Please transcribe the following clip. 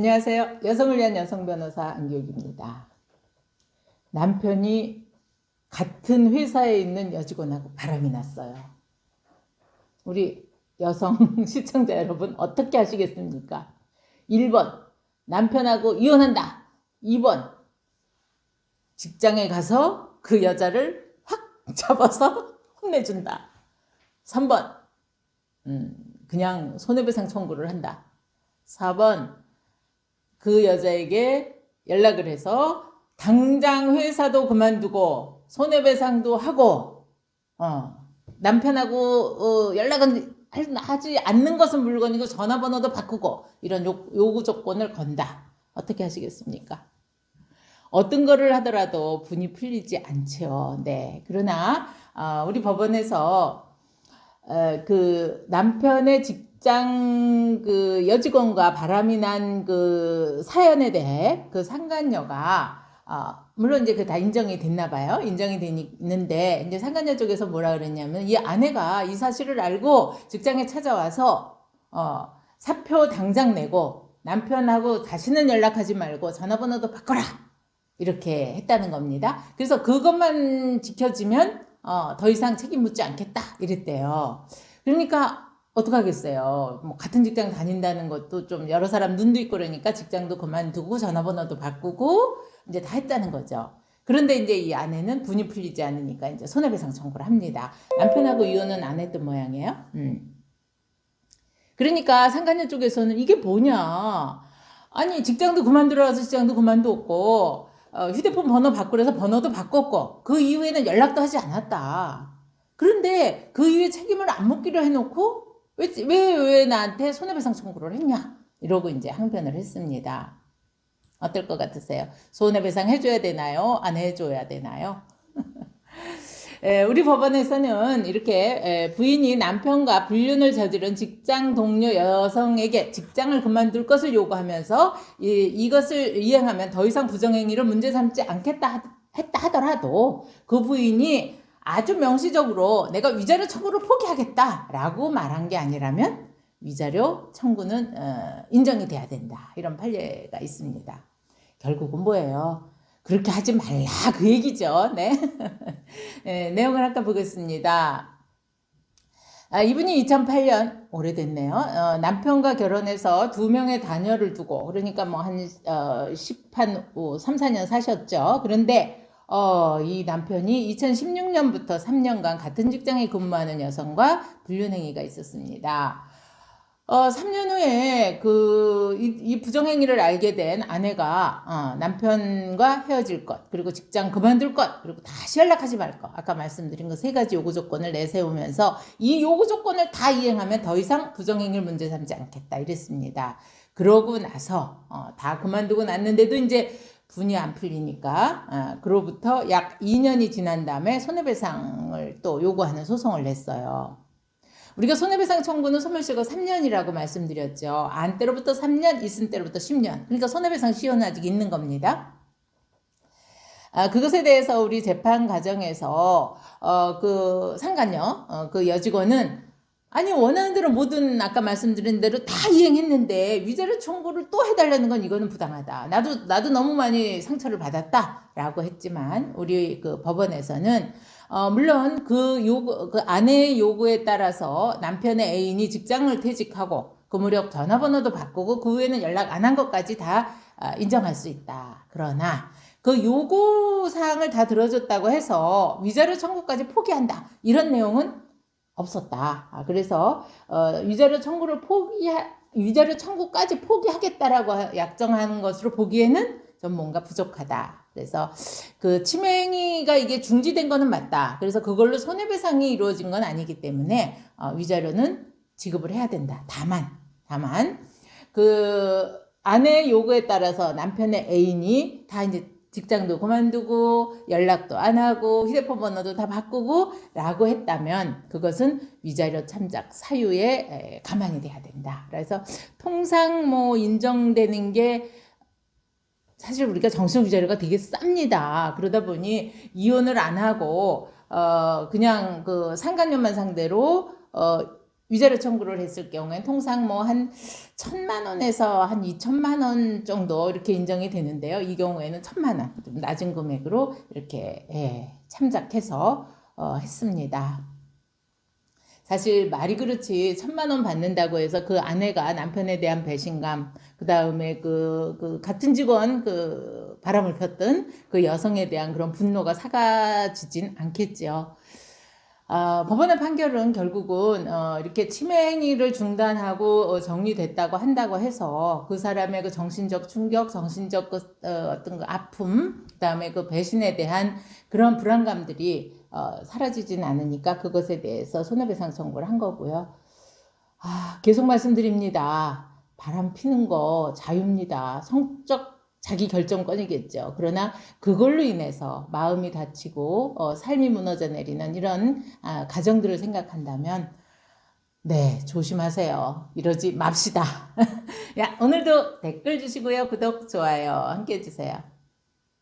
안녕하세요. 여성을 위한 여성 변호사 안기욱입니다. 남편이 같은 회사에 있는 여직원하고 바람이 났어요. 우리 여성 시청자 여러분 어떻게 하시겠습니까? 1번 남편하고 이혼한다. 2번 직장에 가서 그 여자를 확 잡아서 혼내준다. 3번 그냥 손해배상 청구를 한다. 4번 그 여자에게 연락을 해서 당장 회사도 그만두고 손해배상도 하고 남편하고 연락은 하지 않는 것은 물건이고 전화번호도 바꾸고 이런 요구 조건을 건다. 어떻게 하시겠습니까? 어떤 거를 하더라도 분이 풀리지 않죠. 네. 그러나 우리 법원에서 그 남편의 직장 그 여직원과 바람이 난 그 사연에 대해 그 상간녀가 물론 이제 그 다 인정이 됐나 봐요. 인정이 되는데 이제 상간녀 쪽에서 뭐라 그랬냐면 이 아내가 이 사실을 알고 직장에 찾아와서 사표 당장 내고 남편하고 다시는 연락하지 말고 전화번호도 바꿔라 이렇게 했다는 겁니다. 그래서 그것만 지켜지면 더 이상 책임 묻지 않겠다 이랬대요. 그러니까 어떡하겠어요. 뭐 같은 직장 다닌다는 것도 좀 여러 사람 눈도 있고 그러니까 직장도 그만두고 전화번호도 바꾸고 이제 다 했다는 거죠. 그런데 이제 이 아내는 분이 풀리지 않으니까 이제 손해배상 청구를 합니다. 남편하고 이혼은 안 했던 모양이에요. 그러니까 상간녀 쪽에서는 이게 뭐냐. 아니 직장도 그만두라서 직장도 그만뒀고 휴대폰 번호 바꾸래서 번호도 바꿨고 그 이후에는 연락도 하지 않았다. 그런데 그 이후에 책임을 안 묻기로 해놓고 왜 나한테 손해배상 청구를 했냐 이러고 이제 항변을 했습니다. 어떨 것 같으세요? 손해배상 해줘야 되나요? 안 해줘야 되나요? 우리 법원에서는 이렇게 부인이 남편과 불륜을 저지른 직장 동료 여성에게 직장을 그만둘 것을 요구하면서 이것을 이행하면 더 이상 부정행위를 문제 삼지 않겠다 했다 하더라도 그 부인이 아주 명시적으로 내가 위자료 청구를 포기하겠다라고 말한 게 아니라면 위자료 청구는 인정이 돼야 된다. 이런 판례가 있습니다. 결국은 뭐예요? 그렇게 하지 말라 그 얘기죠. 네. 네, 내용을 아까 보겠습니다. 이분이 2008년 오래됐네요. 남편과 결혼해서 2명의 자녀를 두고 그러니까 뭐 한 3, 4년 사셨죠. 그런데 이 남편이 2016년부터 3년간 같은 직장에 근무하는 여성과 불륜행위가 있었습니다. 3년 후에 이 부정행위를 알게 된 아내가 남편과 헤어질 것, 그리고 직장 그만둘 것, 그리고 다시 연락하지 말 것. 아까 말씀드린 그 3가지 요구 조건을 내세우면서 이 요구 조건을 다 이행하면 더 이상 부정행위를 문제 삼지 않겠다 이랬습니다. 그러고 나서 다 그만두고 났는데도 이제 분이 안 풀리니까 그로부터 약 2년이 지난 다음에 손해배상을 또 요구하는 소송을 냈어요. 우리가 손해배상 청구는 소멸시효가 3년이라고 말씀드렸죠. 안 때로부터 3년, 있은 때로부터 10년. 그러니까 손해배상 시효는 아직 있는 겁니다. 그것에 대해서 우리 재판 과정에서 그 상간녀, 그 여직원은 아니 원하는 대로 모든 아까 말씀드린 대로 다 이행했는데 위자료 청구를 또 해달라는 건 이거는 부당하다. 나도 너무 많이 상처를 받았다라고 했지만 우리 그 법원에서는 물론 그 아내의 요구에 따라서 남편의 애인이 직장을 퇴직하고 그 무렵 전화번호도 바꾸고 그 후에는 연락 안 한 것까지 다 인정할 수 있다. 그러나 그 요구사항을 다 들어줬다고 해서 위자료 청구까지 포기한다. 이런 내용은 없었다. 그래서 위자료 청구까지 포기하겠다라고 약정하는 것으로 보기에는 좀 뭔가 부족하다. 그래서 그 침해행위가 이게 중지된 거는 맞다. 그래서 그걸로 손해배상이 이루어진 건 아니기 때문에 위자료는 지급을 해야 된다. 다만 그 아내의 요구에 따라서 남편의 애인이 다 이제 직장도 그만두고 연락도 안 하고 휴대폰 번호도 다 바꾸고 라고 했다면 그것은 위자료 참작 사유에 가만히 돼야 된다. 그래서 통상 뭐 인정되는 게 사실 우리가 정신위자료가 되게 쌉니다. 그러다 보니 이혼을 안 하고 그냥 그 상간녀만 상대로 위자료 청구를 했을 경우에 통상 뭐 한 1,000만 원에서 한 2천만 원 정도 이렇게 인정이 되는데요. 이 경우에는 1,000만 원, 좀 낮은 금액으로 이렇게 참작해서 했습니다. 사실 말이 그렇지 1,000만 원 받는다고 해서 그 아내가 남편에 대한 배신감, 그 다음에 그 같은 직원 그 바람을 폈던 그 여성에 대한 그런 분노가 사라지진 않겠죠. 법원의 판결은 결국은 이렇게 치매 행위를 중단하고 정리됐다고 한다고 해서 그 사람의 그 정신적 충격, 정신적 어떤 그 아픔, 그다음에 그 배신에 대한 그런 불안감들이 사라지진 않으니까 그것에 대해서 손해배상 청구를 한 거고요. 계속 말씀드립니다. 바람 피는 거 자유입니다. 성적 자기 결정권이겠죠. 그러나 그걸로 인해서 마음이 다치고 삶이 무너져 내리는 이런 가정들을 생각한다면 네, 조심하세요. 이러지 맙시다. 야, 오늘도 댓글 주시고요. 구독, 좋아요 함께 해주세요.